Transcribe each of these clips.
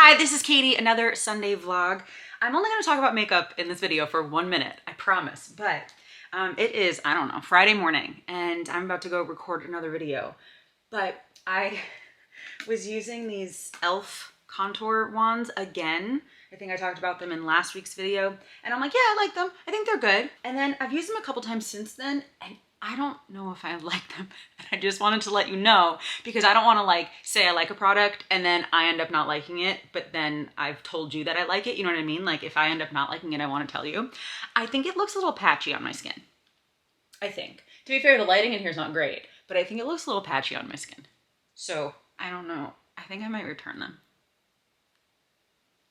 Hi, this is Katie, another Sunday vlog. I'm only going to talk about makeup in this video for 1 minute, I promise. But it is, I don't know, Friday morning, and I'm about to go record another video. But I was using these e.l.f. contour wands again. I think I talked about them in last week's video. And I'm like, yeah, I like them. I think they're good. And then I've used them a couple times since then, and I don't know if I like them. And I just wanted to let you know, because I don't want to like say I like a product and then I end up not liking it, but then I've told you that I like it. You know what I mean? Like if I end up not liking it, I want to tell you. I think it looks a little patchy on my skin. I think. To be fair, the lighting in here is not great, but I think it looks a little patchy on my skin. So I don't know. I think I might return them.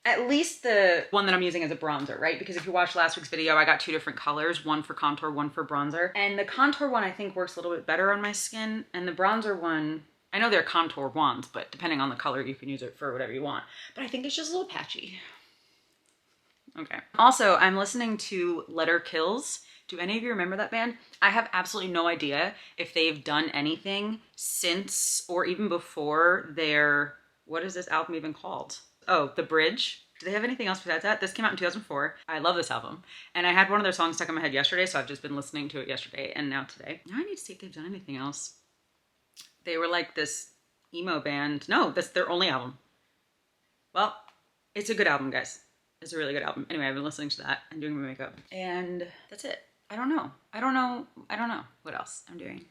At least the one that I'm using as a bronzer, right? Because if you watched last week's video, I got two different colors, one for contour, one for bronzer. And the contour one I think works a little bit better on my skin. And the bronzer one, I know they're contour wands, but depending on the color, you can use it for whatever you want. But I think it's just a little patchy. Okay. Also, I'm listening to Letter Kills. Do any of you remember that band? I have absolutely no idea if they've done anything since or even before their, what is this album even called? Oh, The Bridge. Do they have anything else besides that? This came out in 2004. I love this album. And I had one of their songs stuck in my head yesterday, so I've just been listening to it yesterday and now today. Now I need to see if they've done anything else. They were like this emo band. No, that's their only album. Well, it's a good album, guys. It's a really good album. Anyway, I've been listening to that and doing my makeup. And that's it. I don't know what else I'm doing.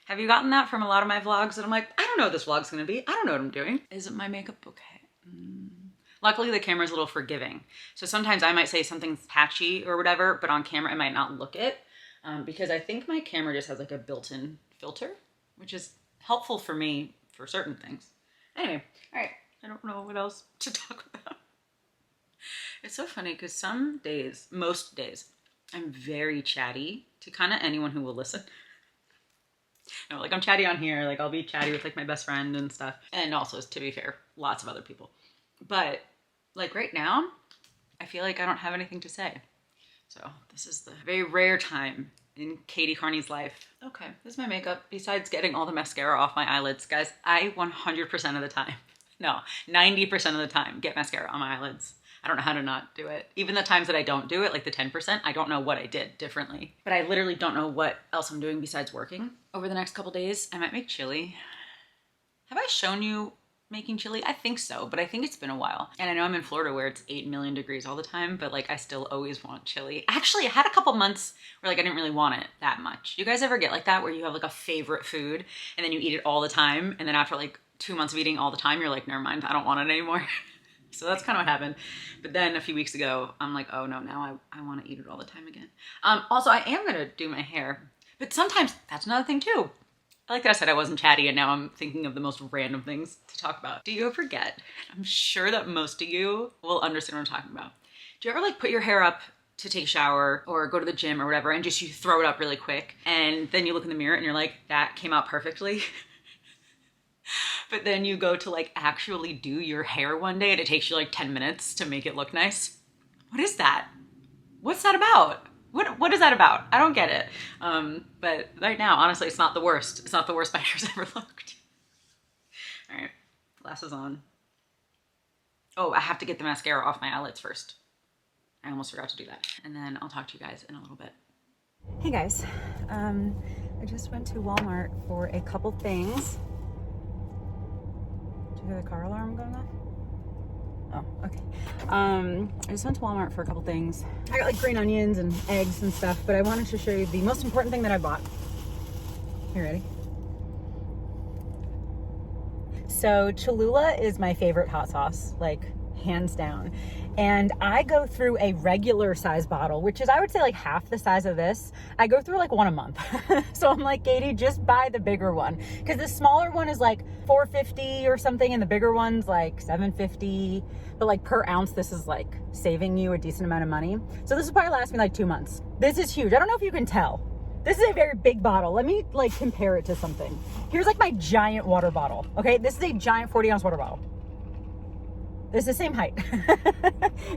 Have you gotten that from a lot of my vlogs that I'm like, I don't know what this vlog's gonna be. I don't know what I'm doing. Isn't my makeup okay? Luckily the camera's a little forgiving. So sometimes I might say something's patchy or whatever, but on camera I might not look it because I think my camera just has like a built-in filter, which is helpful for me for certain things. Anyway, all right, I don't know what else to talk about. It's so funny because some days, most days, I'm very chatty to kind of anyone who will listen. No, like I'm chatty on here, like I'll be chatty with like my best friend and stuff. And also, to be fair, lots of other people. But like right now, I feel like I don't have anything to say. So this is the very rare time in Katie Carney's life. Okay, this is my makeup. Besides getting all the mascara off my eyelids, guys, I 100% of the time, no, 90% of the time get mascara on my eyelids. I don't know how to not do it. Even the times that I don't do it, like the 10%, I don't know what I did differently. But I literally don't know what else I'm doing besides working. Over the next couple days, I might make chili. Have I shown you making chili? I think so, but I think it's been a while. And I know I'm in Florida where it's 8 million degrees all the time, but like I still always want chili. Actually, I had a couple months where like I didn't really want it that much. You guys ever get like that where you have like a favorite food and then you eat it all the time, and then after like 2 months of eating all the time, you're like, never mind, I don't want it anymore. So that's kind of what happened. But then a few weeks ago, I'm like, oh no, now I want to eat it all the time again. Also, I am going to do my hair, but sometimes that's another thing too. I like that I said I wasn't chatty and now I'm thinking of the most random things to talk about. Do you ever get, I'm sure that most of you will understand what I'm talking about. Do you ever like put your hair up to take a shower or go to the gym or whatever and just you throw it up really quick and then you look in the mirror and you're like, that came out perfectly? But then you go to like actually do your hair one day and it takes you like 10 minutes to make it look nice. What is that? What's that about? What is that about? I don't get it. But right now, honestly, it's not the worst. It's not the worst my hair's ever looked. All right, glasses on. Oh, I have to get the mascara off my eyelids first. I almost forgot to do that. And then I'll talk to you guys in a little bit. Hey guys, I just went to Walmart for a couple things. Did you hear the car alarm going off? Oh, okay. I just went to Walmart for a couple things. I got like green onions and eggs and stuff, but I wanted to show you the most important thing that I bought. You ready? So Cholula is my favorite hot sauce, like hands down. And I go through a regular size bottle, which is, I would say, like half the size of this. I go through like one a month. So I'm like, Katie, just buy the bigger one. Because the smaller one is like $4.50 or something, and the bigger one's like $7.50. But like per ounce, this is like saving you a decent amount of money. So this will probably last me like 2 months. This is huge. I don't know if you can tell. This is a very big bottle. Let me like compare it to something. Here's like my giant water bottle. Okay, this is a giant 40-ounce water bottle. This is the same height.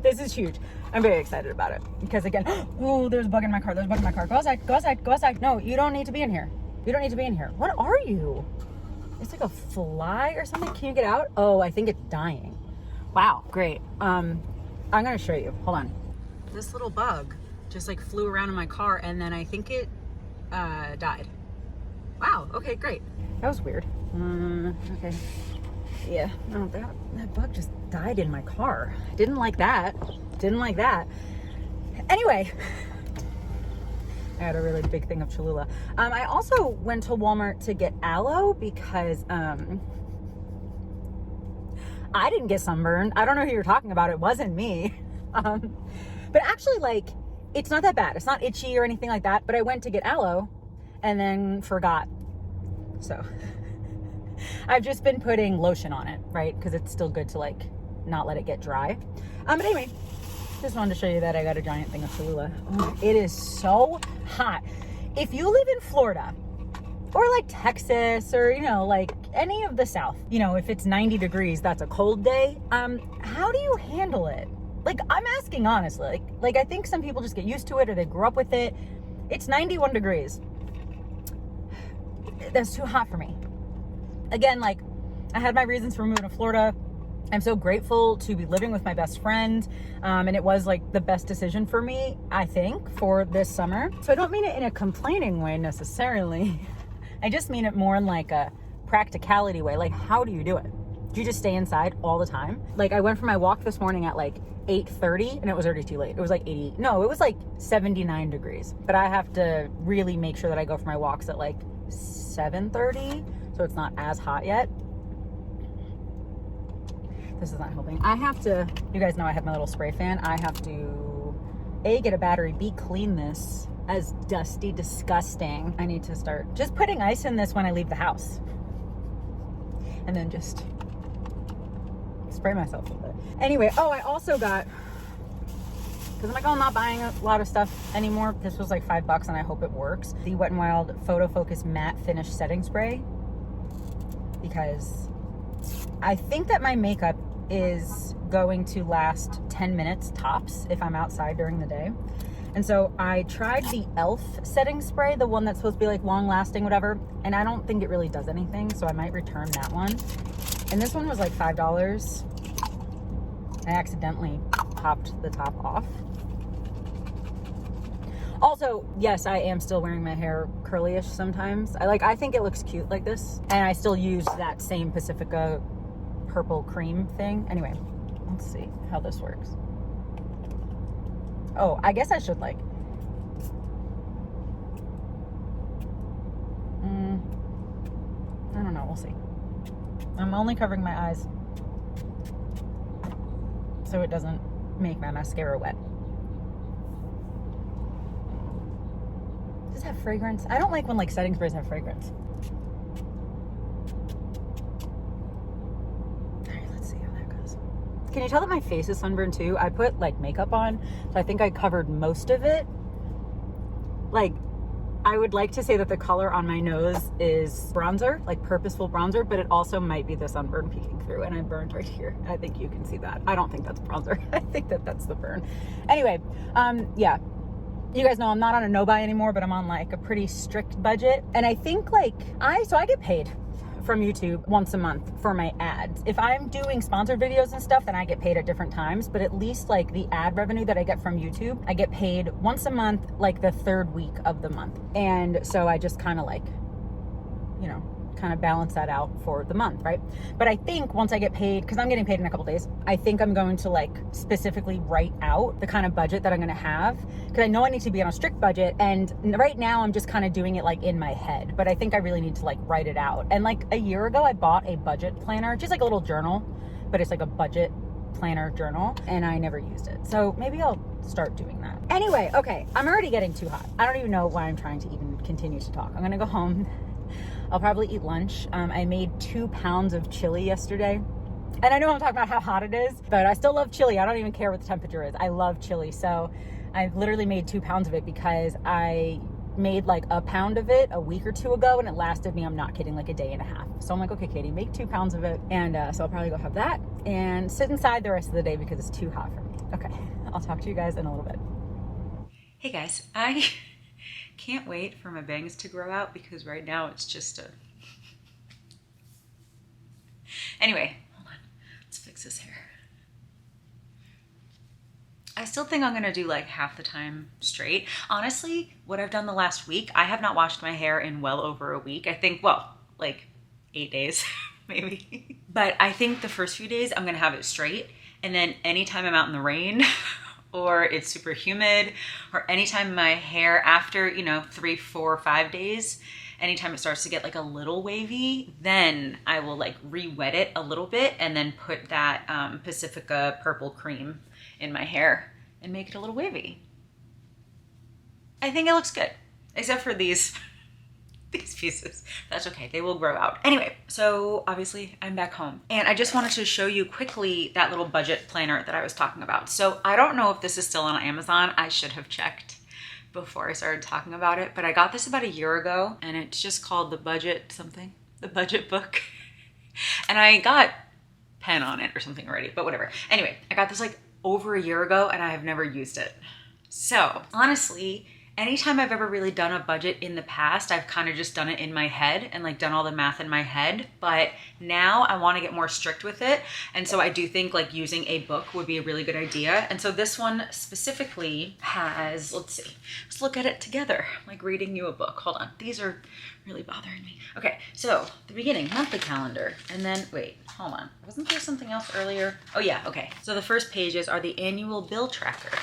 This is huge. I'm very excited about it because again, oh, there's a bug in my car. There's a bug in my car. Go outside, go outside, go outside. No, you don't need to be in here. You don't need to be in here. What are you? It's like a fly or something. Can you get out? Oh, I think it's dying. Wow, great. I'm gonna show you, hold on. This little bug just like flew around in my car and then I think it died. Wow, okay, great. That was weird. Okay. Yeah, no, that bug just died in my car. Didn't like that. Didn't like that. Anyway, I had a really big thing of Cholula. I also went to Walmart to get aloe because I didn't get sunburned. I don't know who you're talking about. It wasn't me. But actually, like, it's not that bad. It's not itchy or anything like that. But I went to get aloe and then forgot. So I've just been putting lotion on it, right? Because it's still good to like not let it get dry. But anyway, just wanted to show you that I got a giant thing of Cholula. Oh, it is so hot. If you live in Florida or like Texas or, you know, like any of the South, you know, if it's 90 degrees, that's a cold day. How do you handle it? Like, I'm asking honestly, like I think some people just get used to it or they grew up with it. It's 91 degrees. That's too hot for me. Again, like, I had my reasons for moving to Florida. I'm so grateful to be living with my best friend. And it was like the best decision for me, I think, for this summer. So I don't mean it in a complaining way necessarily. I just mean it more in like a practicality way. Like, how do you do it? Do you just stay inside all the time? Like, I went for my walk this morning at like 8:30 and it was already too late. It was like it was like 79 degrees. But I have to really make sure that I go for my walks at like 7:30, so it's not as hot yet. This is not helping. I have to, you guys know I have my little spray fan. I have to A, get a battery, B, clean this as dusty, disgusting. I need to start just putting ice in this when I leave the house. And then just spray myself with it. Anyway, oh, I also got, because I'm like, oh, I'm not buying a lot of stuff anymore. This was like $5 and I hope it works. The Wet n Wild Photo Focus Matte Finish Setting Spray. Because I think that my makeup is going to last 10 minutes tops if I'm outside during the day. And so I tried the e.l.f. setting spray, the one that's supposed to be like long lasting, whatever. And I don't think it really does anything. So I might return that one. And this one was like $5. I accidentally popped the top off. Also, yes, I am still wearing my hair curly-ish sometimes. I think it looks cute like this. And I still use that same Pacifica purple cream thing. Anyway, let's see how this works. Oh, I guess I should like... I don't know, we'll see. I'm only covering my eyes so it doesn't make my mascara wet. Does it have fragrance? I don't like when like setting sprays have fragrance. Alright, let's see how that goes. Can you tell that my face is sunburned too? I put like makeup on, so I think I covered most of it. Like, I would like to say that the color on my nose is bronzer, like purposeful bronzer, but it also might be the sunburn peeking through, and I'm burned right here. I think you can see that. I don't think that's bronzer. I think that that's the burn. Anyway, yeah. You guys know I'm not on a no-buy anymore, but I'm on like a pretty strict budget. And I think like, I get paid from YouTube once a month for my ads. If I'm doing sponsored videos and stuff, then I get paid at different times, but at least like the ad revenue that I get from YouTube, I get paid once a month, like the third week of the month. And so I just kind of like, you know, kind of balance that out for the month, right? But I think once I get paid, because I'm getting paid in a couple days, I think I'm going to like specifically write out the kind of budget that I'm going to have, because I know I need to be on a strict budget, and right now I'm just kind of doing it like in my head, but I think I really need to like write it out. And like a year ago I bought a budget planner, just like a little journal, but it's like a budget planner journal, and I never used it. So maybe I'll start doing that. Anyway, okay, I'm already getting too hot. I don't even know why I'm trying to even continue to talk. I'm gonna go home. I'll probably eat lunch. I made 2 pounds of chili yesterday. And I know I'm talking about how hot it is, but I still love chili. I don't even care what the temperature is. I love chili. So I literally made 2 pounds of it because I made like a pound of it a week or two ago, and it lasted me, I'm not kidding, like a day and a half. So I'm like, okay, Katie, make 2 pounds of it. And so I'll probably go have that and sit inside the rest of the day because it's too hot for me. Okay, I'll talk to you guys in a little bit. Hey guys, I can't wait for my bangs to grow out because right now it's just a... Anyway, hold on. Let's fix this hair. I still think I'm gonna do like half the time straight. Honestly, what I've done the last week, I have not washed my hair in well over a week. I think, well, like 8 days maybe. But I think the first few days I'm gonna have it straight. And then anytime I'm out in the rain or it's super humid, or anytime my hair after, 3, 4, 5 days, anytime it starts to get like a little wavy, then I will like re-wet it a little bit and then put that Pacifica purple cream in my hair and make it a little wavy. I think it looks good, except for these pieces. That's okay, they will grow out. Anyway, so obviously I'm back home and I just wanted to show you quickly that little budget planner that I was talking about. So I don't know if this is still on Amazon. I should have checked before I started talking about it, but I got this about a year ago and it's just called the budget book. And I got pen on it or something already, but whatever. Anyway, I got this like over a year ago and I have never used it. So honestly, anytime I've ever really done a budget in the past, I've kind of just done it in my head and like done all the math in my head. But now I want to get more strict with it. And so I do think like using a book would be a really good idea. And so this one specifically has, let's see, let's look at it together. I'm like reading you a book. Hold on. These are really bothering me. Okay. So the beginning, monthly calendar. And then wait, hold on. Wasn't there something else earlier? Oh yeah. Okay. So the first pages are the annual bill tracker.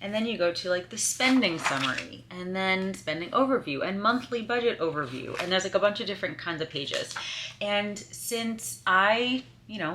And then you go to like the spending summary and then spending overview and monthly budget overview. And there's like a bunch of different kinds of pages. And since I,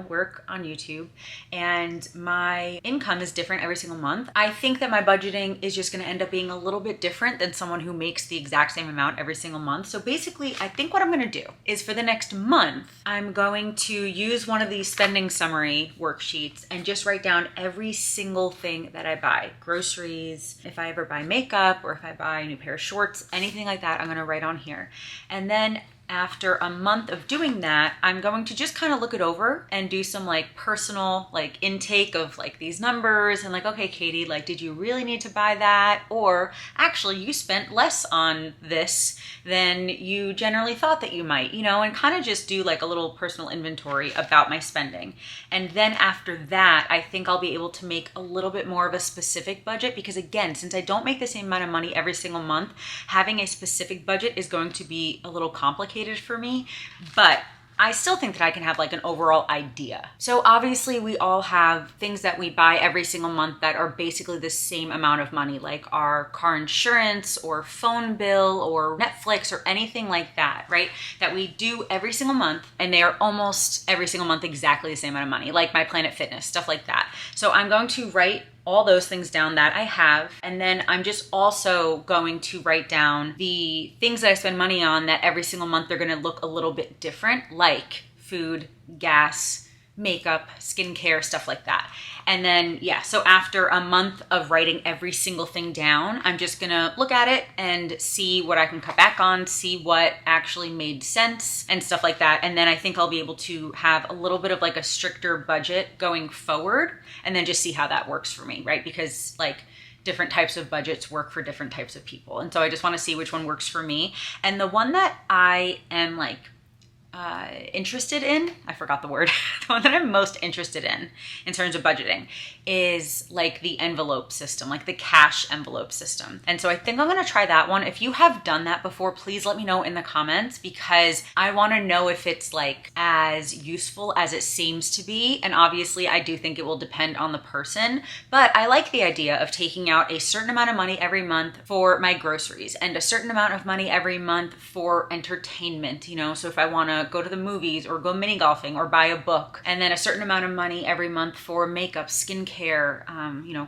work on YouTube and my income is different every single month, I think that my budgeting is just going to end up being a little bit different than someone who makes the exact same amount every single month. So basically, I think what I'm going to do is for the next month, I'm going to use one of these spending summary worksheets and just write down every single thing that I buy. Groceries, if I ever buy makeup or if I buy a new pair of shorts, anything like that, I'm going to write on here. And then after a month of doing that, I'm going to just kind of look it over and do some like personal like intake of like these numbers and like, okay, Katie, like, did you really need to buy that? Or actually you spent less on this than you generally thought that you might, and kind of just do like a little personal inventory about my spending. And then after that, I think I'll be able to make a little bit more of a specific budget because again, since I don't make the same amount of money every single month, having a specific budget is going to be a little complicated for me, but I still think that I can have like an overall idea. So obviously we all have things that we buy every single month that are basically the same amount of money, like our car insurance or phone bill or Netflix or anything like that, right? That we do every single month and they are almost every single month exactly the same amount of money, like my Planet Fitness, stuff like that. So I'm going to write all those things down that I have. And then I'm just also going to write down the things that I spend money on that every single month they're gonna look a little bit different, like food, gas, makeup, skincare, stuff like that. And then, yeah, so after a month of writing every single thing down, I'm just gonna look at it and see what I can cut back on, see what actually made sense and stuff like that. And then I think I'll be able to have a little bit of like a stricter budget going forward and then just see how that works for me, right? Because like different types of budgets work for different types of people. And so I just wanna see which one works for me. And the one that I am like, interested in, I forgot the word, the one that I'm most interested in terms of budgeting is like the envelope system, like the cash envelope system. And so I think I'm gonna try that one. If you have done that before, please let me know in the comments because I wanna know if it's like as useful as it seems to be. And obviously I do think it will depend on the person, but I like the idea of taking out a certain amount of money every month for my groceries and a certain amount of money every month for entertainment, so if I wanna go to the movies or go mini golfing or buy a book, and then a certain amount of money every month for makeup, skincare,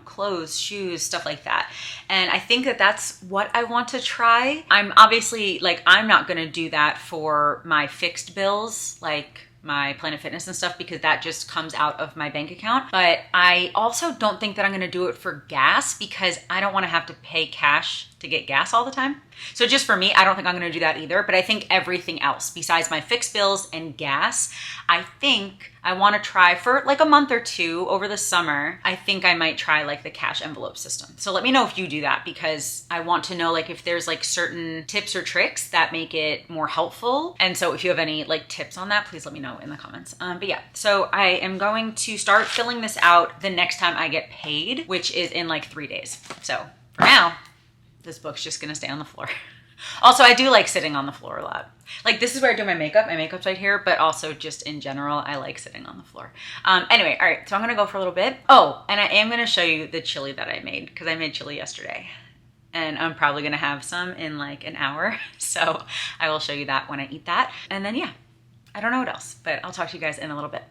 clothes, shoes, stuff like that. And I think that that's what I want to try. I'm obviously like, I'm not going to do that for my fixed bills, like my Planet Fitness and stuff, because that just comes out of my bank account. But I also don't think that I'm going to do it for gas because I don't want to have to pay cash to get gas all the time. So just for me, I don't think I'm gonna do that either, but I think everything else besides my fixed bills and gas, I think I wanna try for like a month or two over the summer. I think I might try like the cash envelope system. So let me know if you do that because I want to know like if there's like certain tips or tricks that make it more helpful. And so if you have any like tips on that, please let me know know in the comments. But yeah, so I am going to start filling this out the next time I get paid, which is in like 3 days. So for now, this book's just gonna stay on the floor. Also, I do like sitting on the floor a lot. Like this is where I do my makeup. My makeup's right here, but also just in general, I like sitting on the floor. Anyway, all right, so I'm gonna go for a little bit. Oh, and I am gonna show you the chili that I made because I made chili yesterday. And I'm probably gonna have some in like an hour. So I will show you that when I eat that. And then yeah, I don't know what else, but I'll talk to you guys in a little bit.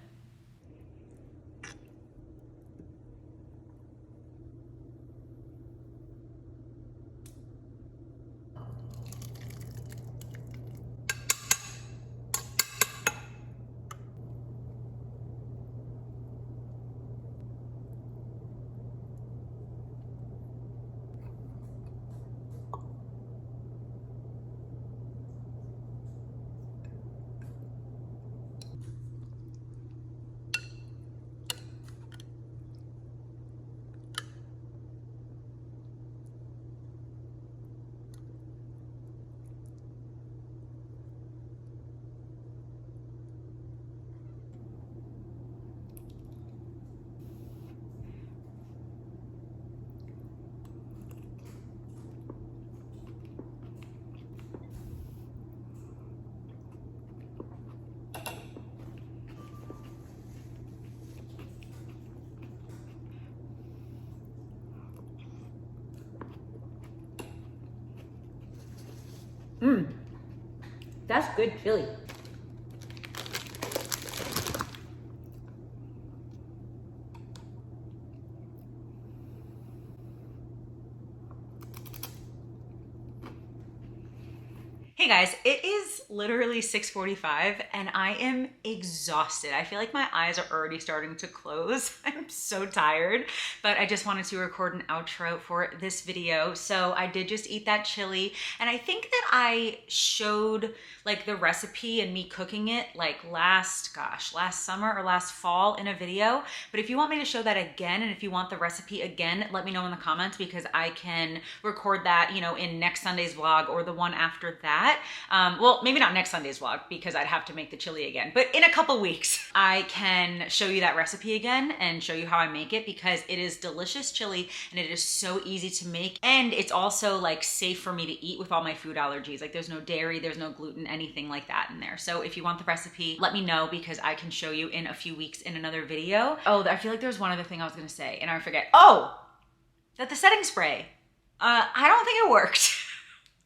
That's good chili. Hey guys, it is literally 6:45 and I am exhausted. I feel like my eyes are already starting to close. I'm so tired, but I just wanted to record an outro for this video. So I did just eat that chili, and I think that I showed like the recipe and me cooking it like last summer or last fall in a video. But if you want me to show that again, and if you want the recipe again, let me know in the comments because I can record that, you know, in next Sunday's vlog or the one after that. Well, maybe not next Sunday's vlog because I'd have to make the chili again, but in a couple weeks, I can show you that recipe again and show you how I make it because it is delicious chili and it is so easy to make. And it's also like safe for me to eat with all my food allergies. Like there's no dairy, there's no gluten, anything like that in there. So if you want the recipe, let me know because I can show you in a few weeks in another video. Oh, I feel like there's one other thing I was gonna say and I forget. Oh, that the setting spray. I don't think it worked.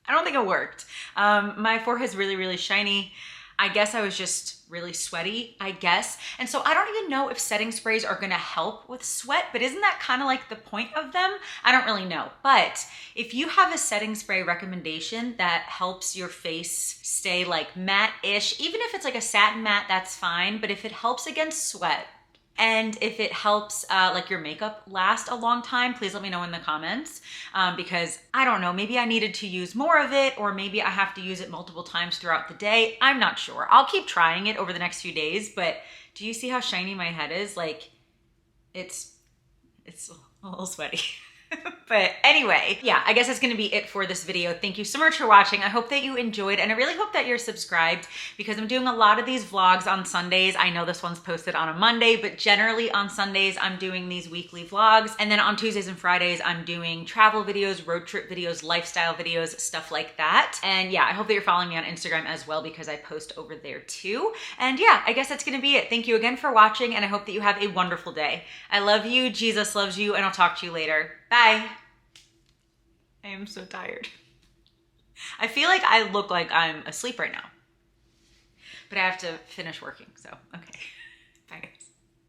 I don't think it worked. My forehead's really, really shiny. I guess I was just really sweaty, I guess. And so I don't even know if setting sprays are gonna help with sweat, but isn't that kind of like the point of them? I don't really know. But if you have a setting spray recommendation that helps your face stay like matte-ish, even if it's like a satin matte, that's fine. But if it helps against sweat, and if it helps like your makeup last a long time, please let me know in the comments because I don't know, maybe I needed to use more of it or maybe I have to use it multiple times throughout the day. I'm not sure. I'll keep trying it over the next few days, but do you see how shiny my head is? Like it's a little sweaty. But anyway, yeah, I guess that's gonna be it for this video. Thank you so much for watching. I hope that you enjoyed, and I really hope that you're subscribed because I'm doing a lot of these vlogs on Sundays. I know this one's posted on a Monday, but generally on Sundays, I'm doing these weekly vlogs. And then on Tuesdays and Fridays, I'm doing travel videos, road trip videos, lifestyle videos, stuff like that. And yeah, I hope that you're following me on Instagram as well because I post over there too. And yeah, I guess that's gonna be it. Thank you again for watching, and I hope that you have a wonderful day. I love you, Jesus loves you, and I'll talk to you later. Bye. I am so tired. I feel like I look like I'm asleep right now, but I have to finish working, so okay.